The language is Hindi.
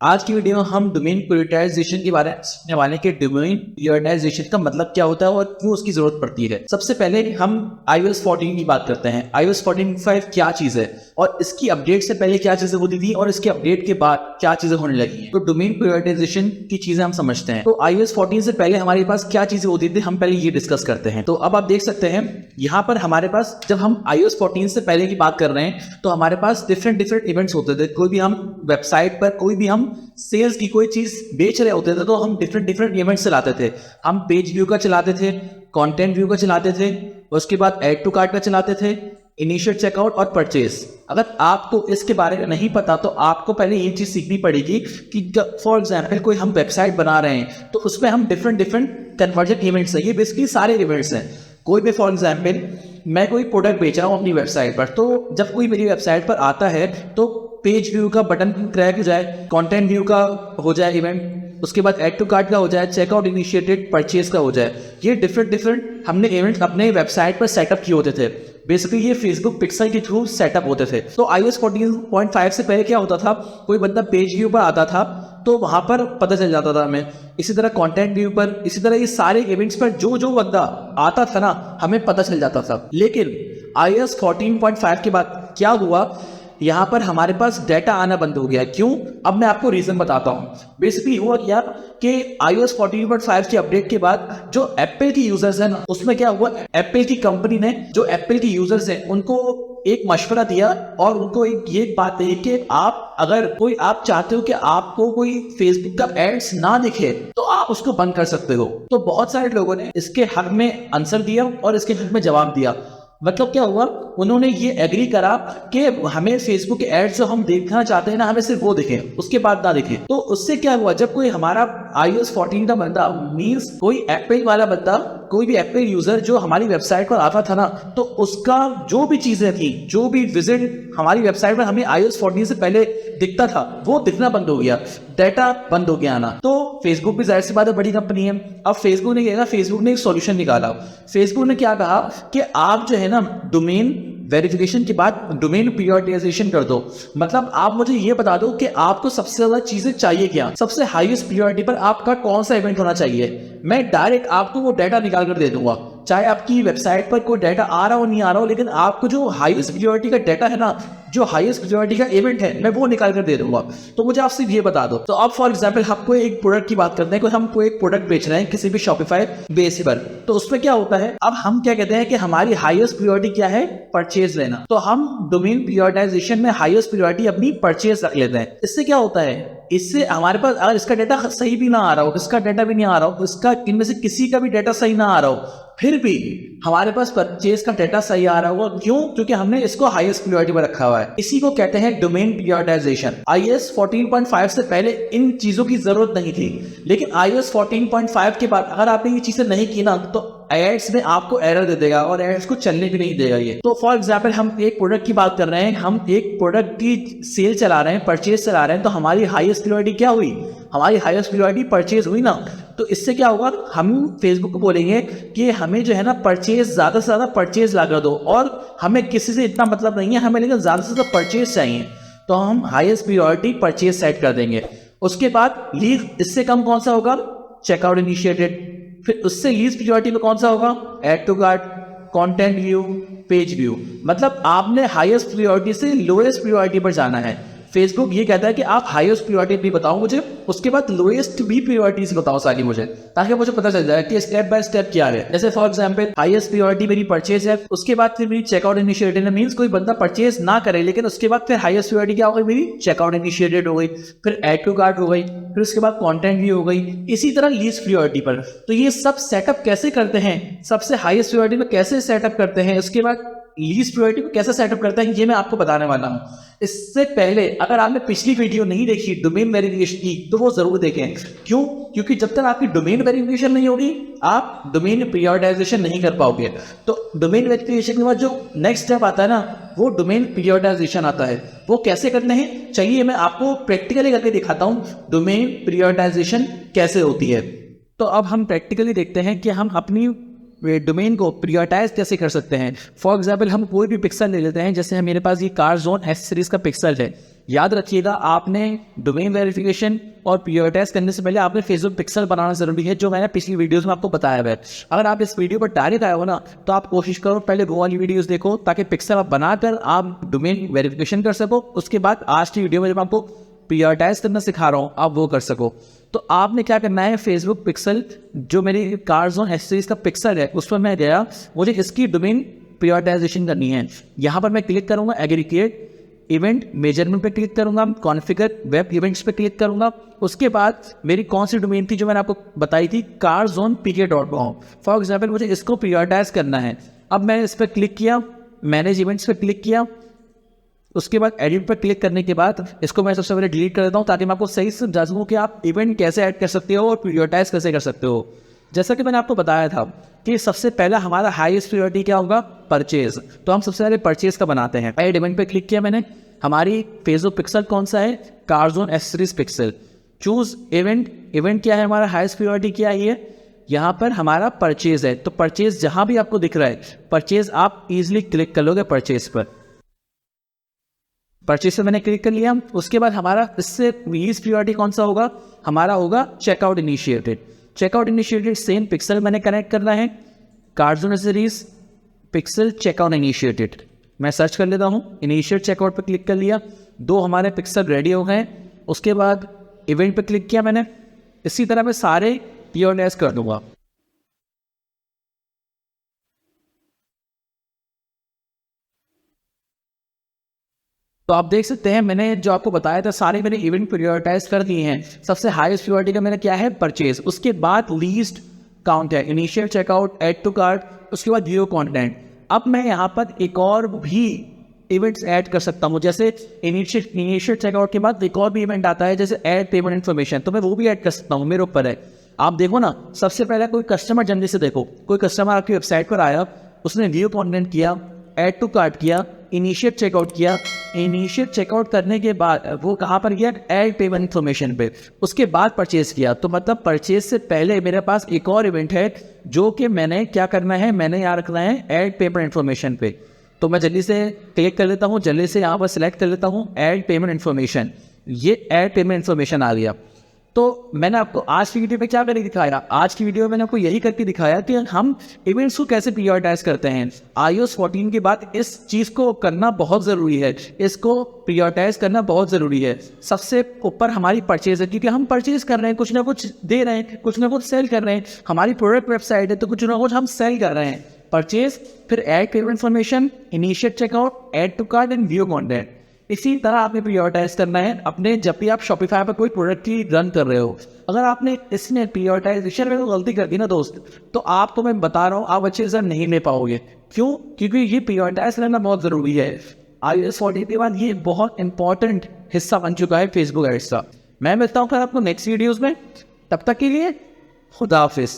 आज की वीडियो में हम डोमेन प्रायोरिटाइजेशन के बारे में सीखने वाले हैं कि डोमेन प्रायोरिटाइजेशन का मतलब क्या होता है और क्यों उसकी जरूरत पड़ती है। सबसे पहले हम iOS 14 की बात करते हैं। iOS 14.5 क्या चीज है और इसकी अपडेट से पहले क्या चीजें होती थी और इसके अपडेट के बाद क्या चीजें होने लगी हैं। तो डोमेन प्रायोरिटाइजेशन की चीजें हम समझते हैं। तो iOS 14 से पहले हमारे पास क्या चीजें होती थी, हम पहले ये डिस्कस करते हैं। तो अब आप देख सकते हैं यहाँ पर हमारे पास, जब हम iOS 14 से पहले की बात कर रहे हैं तो हमारे पास डिफरेंट इवेंट्स होते थे। कोई भी हम वेबसाइट पर कोई भी हम सेल्स की कोई चीज बेच रहे होते थे तो हम डिफरेंट इवेंट्स चलाते थे। हम पेज व्यू का चलाते थे, कंटेंट व्यू का चलाते थे, उसके बाद ऐड टू कार्ट का चलाते थे, इनिशियल चेकआउट और परचेज। अगर आपको इसके बारे में नहीं पता तो आपको पहले ये चीज सीखनी पड़ेगी कि फॉर एग्जांपल कोई हम वेबसाइट बना रहे हैं तो उसमें हम डिफरेंट कन्वर्जन इवेंट्स है। ये बेसिकली सारे इवेंट्स हैं। कोई भी फॉर एग्जांपल मैं कोई प्रोडक्ट बेच रहा हूँ अपनी वेबसाइट पर, तो जब कोई मेरी वेबसाइट पर आता है तो पेज व्यू का बटन क्रैक हो जाए, कंटेंट व्यू का हो जाए इवेंट, उसके बाद ऐड टू कार्ट का हो जाए, चेकआउट इनिशिएटेड परचेज का हो जाए। ये डिफरेंट हमने इवेंट्स अपने वेबसाइट पर सेटअप किए होते थे। बेसिकली ये फेसबुक पिक्सल के थ्रू सेटअप होते थे। तो iOS 14.5 से पहले क्या होता था, कोई बंदा पेज व्यू पर आता था तो वहां पर पता चल जाता था हमें। इसी तरह कंटेंट व्यू पर, इसी तरह ये सारे इवेंट्स पर जो बंदा आता था ना, हमें पता चल जाता था। लेकिन iOS 14.5 के बाद क्या हुआ, यहाँ पर हमारे पास डेटा आना बंद हो गया। क्यों? अब मैं आपको रीजन बताता हूँ। बेसिकली हुआ क्या कि iOS 14.5 की अपडेट के बाद जो एप्पल की यूजर्स हैं, उसमें क्या हुआ, एप्पल की कंपनी ने जो एप्पल की यूजर्स हैं उनको एक मशवरा दिया और उनको एक ये बात दी कि आप चाहते हो कि आपको कोई फेसबुक का एड्स ना दिखे तो आप उसको बंद कर सकते हो। तो बहुत सारे लोगों ने इसके हक में आंसर दिया और इसके हक में जवाब दिया। मतलब क्या हुआ, उन्होंने ये एग्री करा कि हमें फेसबुक के एड्स जो हम देखना चाहते हैं ना, हमें सिर्फ वो दिखे, उसके बाद ना दिखे। तो उससे क्या हुआ, जब कोई हमारा iOS 14 का बंदा, मींस कोई एप्पल वाला बंदा, कोई भी एप्पल यूजर जो हमारी वेबसाइट पर आता था ना, तो उसका जो भी चीजें थी, जो भी विजिट हमारी वेबसाइट पर हमें iOS 14 से पहले दिखता था, वो दिखना बंद हो गया, डेटा बंद हो गया आना। तो फेसबुक भी जाहिर सी बात है बड़ी कंपनी है। अब फेसबुक ने क्या किया, फेसबुक ने एक सॉल्यूशन निकाला। फेसबुक ने क्या कहा कि आप जो है ना, डोमेन वेरिफिकेशन के बाद डोमेन प्रायोरिटाइजेशन कर दो। मतलब आप मुझे ये बता दो कि आपको सबसे ज्यादा चीजें चाहिए क्या, सबसे हाईएस्ट प्रायोरिटी पर आपका कौन सा इवेंट होना चाहिए। मैं डायरेक्ट आपको वो डाटा निकाल कर दे दूंगा, चाहे आपकी वेबसाइट पर कोई डाटा आ रहा हो नहीं आ रहा हो, लेकिन आपको जो हाईएस्ट प्रायोरिटी का डाटा है ना, जो हाईएस्ट प्रायोरिटी का इवेंट है, मैं वो निकाल कर दे दूंगा। तो मुझे आपसे ये बता दो। तो अब फॉर एग्जांपल हमको एक प्रोडक्ट की बात करते हैं, कोई हमको एक प्रोडक्ट बेच रहे हैं किसी भी शॉपिफाई बेस पर। तो उसमें क्या होता है, अब हम क्या कहते हैं कि हमारी हाईएस्ट प्रायोरिटी क्या है, परचेज लेना। तो हम डोमेन प्रायोरिटाइजेशन में हाईएस्ट प्रायोरिटी अपनी परचेज रख लेते हैं। इससे क्या होता है, इससे हमारे पास अगर इसका डाटा सही भी ना आ रहा हो, इसका डाटा भी नहीं आ रहा हो, इसका इनमें से किसी का भी डाटा सही ना आ रहा हो, फिर भी हमारे पास परचेज का डाटा सही आ रहा होगा। क्यों? क्योंकि हमने इसको हाईएस्ट प्रायोरिटी पर रखा हुआ है। इसी को कहते हैं डोमेन प्रायोरिटाइजेशन। iOS 14.5 से पहले इन चीजों की जरूरत नहीं थी, लेकिन iOS 14.5 के बाद अगर आपने ये चीजें नहीं की ना, तो एड्स में आपको एरर दे देगा और एड्स को चलने भी नहीं देगा ये। तो फॉर एग्जांपल हम एक प्रोडक्ट की बात कर रहे हैं, हम एक प्रोडक्ट की सेल चला रहे हैं, परचेज चला रहे हैं, तो हमारी हाईएस्ट प्रायोरिटी क्या हुई, हमारी हाईएस्ट प्रायोरिटी परचेज हुई ना। तो इससे क्या होगा, हम फेसबुक को बोलेंगे कि हमें जो है ना परचेज, ज्यादा से ज्यादा परचेज ला कर दो, और हमें किसी से इतना मतलब नहीं है, हमें लेकिन ज्यादा से ज्यादा परचेज चाहिए। तो हम हाईएस्ट प्रायोरिटी परचेज सेट कर देंगे। उसके बाद लीड, इससे कम कौन सा होगा, चेकआउट इनिशिएटेड। फिर उससे लीस्ट प्रायोरिटी में कौन सा होगा, add to cart, content view, page view. मतलब आपने हाईएस्ट प्रायोरिटी से लोएस्ट प्रायोरिटी पर जाना है। फेसबुक ये कहता है कि आप हाईएस्ट प्रायोरिटी भी बताओ मुझे, उसके बाद लोएस्ट भी प्रायोरिटीज बताओ सारी मुझे, ताकि मुझे पता चल जाए कि स्टेप बाय स्टेप क्या है। जैसे फॉर एग्जांपल हाईएस्ट प्रायोरिटी मेरी परचेज है, उसके बाद फिर मेरी चेकआउट इनिशिएटेड है, मींस कोई बंदा परचेज ना करे, लेकिन उसके बाद फिर हाईएस्ट प्रायोरिटी क्या हो गई, मेरी चेकआउट इनिशिएटेड हो गई, फिर ऐड टू कार्ट हो गई, फिर उसके बाद कंटेंट भी हो गई, इसी तरह लीस्ट प्रायोरिटी पर। तो ये सब सेटअप कैसे करते हैं, सबसे हाईएस्ट प्रायोरिटी में कैसे सेटअप करते हैं, उसके बाद लीस्ट प्रायोरिटी को कैसे सेटअप करते हैं, ये मैं आपको बताने वाला हूं। इससे पहले अगर आपने पिछली वीडियो नहीं देखी डोमेन वेरिफिकेशन की, तो वो जरूर देखें। क्यों? क्योंकि जब तक आपकी डोमेन वेरिफिकेशन नहीं होगी, आप डोमेन प्रायोरिटाइजेशन नहीं कर पाओगे। तो डोमेन वेरिफिकेशन के बाद जो नेक्स्ट स्टेप आता है ना, वो डोमेन प्रायोरिटाइजेशन आता है। वो कैसे करने हैं, चलिए मैं आपको प्रैक्टिकली करके दिखाता हूं डोमेन प्रायोरिटाइजेशन कैसे होती है। तो अब हम प्रैक्टिकली देखते हैं कि हम अपनी डोमेन को प्रियोरिटाइज कैसे कर सकते हैं। फॉर एग्जाम्पल हम कोई भी पिक्सल ले लेते हैं, जैसे मेरे पास ये कार जोन एस सीरीज़ का पिक्सल है। याद रखिएगा, आपने डोमेन वेरिफिकेशन और प्रियोरिटाइज करने से पहले आपने फेसबुक पिक्सल बनाना जरूरी है, जो मैंने पिछली वीडियोस में आपको बताया है। अगर आप इस वीडियो पर डायरेक्ट आए हो ना, तो आप कोशिश करो पहले वो वाली वीडियोस देखो, ताकि पिक्सल आप बनाकर आप डोमेन वेरिफिकेशन कर सको। उसके बाद आज की वीडियो में जब आपको प्रियोरिटाइज करना सिखा रहा हूँ, आप वो कर सको। तो आपने क्या करना है, फेसबुक पिक्सल जो मेरी कार जोन एस सीरीज का पिक्सल है, उस पर मैं गया, मुझे इसकी डोमेन प्रियोरिटाइजेशन करनी है। यहाँ पर मैं क्लिक करूँगा एग्रीगेट इवेंट मेजरमेंट पे क्लिक करूंगा, कॉन्फ़िगर वेब इवेंट्स पे क्लिक करूंगा। उसके बाद मेरी कौन सी डोमेन थी जो मैंने आपको बताई थी, carzonepk.com। फॉर एग्जाम्पल मुझे इसको प्रियोरिटाइज करना है। अब मैंने इस पर क्लिक किया, मैनेज इवेंट्स पे क्लिक किया, उसके बाद एडिट पर क्लिक करने के बाद इसको मैं सबसे पहले डिलीट कर देता हूँ, ताकि मैं आपको सही से समझा सकूँ कि आप इवेंट कैसे ऐड कर सकते हो और प्रियोरिटाइज कैसे कर सकते हो। जैसा कि मैंने आपको बताया था कि सबसे पहला हमारा हाईएस्ट प्रायोरिटी क्या होगा, परचेज। तो हम सबसे पहले परचेज का बनाते हैं। ऐड इवेंट पे क्लिक किया मैंने, हमारी फेसबुक पिक्सल कौन सा है, Carzone S series pixel. Choose event, event क्या है हमारा, हाईएस्ट प्रायोरिटी क्या है, यहाँ पर हमारा परचेज है। तो परचेज जहां भी आपको दिख रहा है, परचेज आप इजिली क्लिक कर लोगे परचेज पर। परचेज से मैंने क्लिक कर लिया। उसके बाद हमारा इससे लीस्ट प्रायोरिटी कौन सा होगा, हमारा होगा checkout initiated. Checkout initiated same pixel मैंने कनेक्ट करना है, Carzone series pixel checkout initiated. मैं सर्च कर लेता हूँ, इनिशिएट चेकआउट पर क्लिक कर लिया, 2 हमारे पिक्सल रेडी हो गए। उसके बाद इवेंट पे क्लिक किया मैंने। इसी तरह मैं सारे प्रियोरिटाइज कर दूंगा। तो आप देख सकते हैं, मैंने जो आपको बताया था सारे मैंने इवेंट प्रियोरिटाइज कर दिए हैं। सबसे हाईएस्ट प्रायोरिटी का मेरा क्या है, परचेज। उसके बाद लीस्ट काउंट है, initiate checkout, add to cart, उसके बाद व्यू कंटेंट। अब मैं यहाँ पर एक और भी इवेंट्स ऐड कर सकता हूँ, जैसे इनिशिएट चेकआउट के बाद एक और भी इवेंट आता है, जैसे ऐड पेमेंट इन्फॉर्मेशन। तो मैं वो भी ऐड कर सकता हूँ, मेरे ऊपर है। आप देखो ना, सबसे पहले कोई कस्टमर जर्नी से देखो, कोई कस्टमर आपकी वेबसाइट पर आया, उसने व्यू कंटेंट किया, ऐड टू कार्ट किया, इनिशिएट चेकआउट किया। इनिशिएट चेकआउट करने के बाद वो कहाँ पर गया, ऐड पेमेंट इन्फॉर्मेशन पे। उसके बाद परचेज किया। तो मतलब परचेज से पहले मेरे पास एक और इवेंट है, जो कि मैंने क्या करना है, मैंने यहाँ रखना है ऐड पेमेंट इन्फॉर्मेशन पे। तो मैं जल्दी से क्लिक कर लेता हूँ, जल्दी से यहाँ पर सिलेक्ट कर लेता हूँ ऐड पेमेंट इन्फॉर्मेशन। ये ऐड पेमेंट इन्फॉर्मेशन आ गया। तो मैंने आपको आज की वीडियो में क्या करके दिखाया, आज की वीडियो में मैंने आपको यही करके दिखाया कि हम इवेंट्स को कैसे प्रियोरिटाइज करते हैं। iOS 14 के बाद इस चीज़ को करना बहुत ज़रूरी है, इसको प्रियोरिटाइज करना बहुत ज़रूरी है। सबसे ऊपर हमारी परचेज है, क्योंकि हम परचेज कर रहे हैं, कुछ ना कुछ दे रहे हैं, कुछ ना कुछ सेल कर रहे हैं। हमारी प्रोडक्ट वेबसाइट है, तो कुछ ना कुछ हम सेल कर रहे हैं। परचेज, फिर add payment information, initiate checkout, add to cart and view content. इसी तरह आपने प्रियोरिटाइज करना है अपने, जब भी आप शॉपिफाई पर कोई प्रोडक्ट की रन कर रहे हो। अगर आपने इसने प्रियोरिटाइजेशन में गलती कर दी ना दोस्त, तो आपको मैं बता रहा हूँ, आप अच्छे रिजल्ट नहीं ले पाओगे। क्यों? क्योंकि ये प्रियोरिटाइज करना बहुत ज़रूरी है। iOS 14 के बाद ये बहुत इंपॉर्टेंट हिस्सा बन चुका है फेसबुक एड्स का। मैं मिलता हूँ फिर आपको नेक्स्ट वीडियोज़ में, तब तक के लिए खुदा हाफिज़।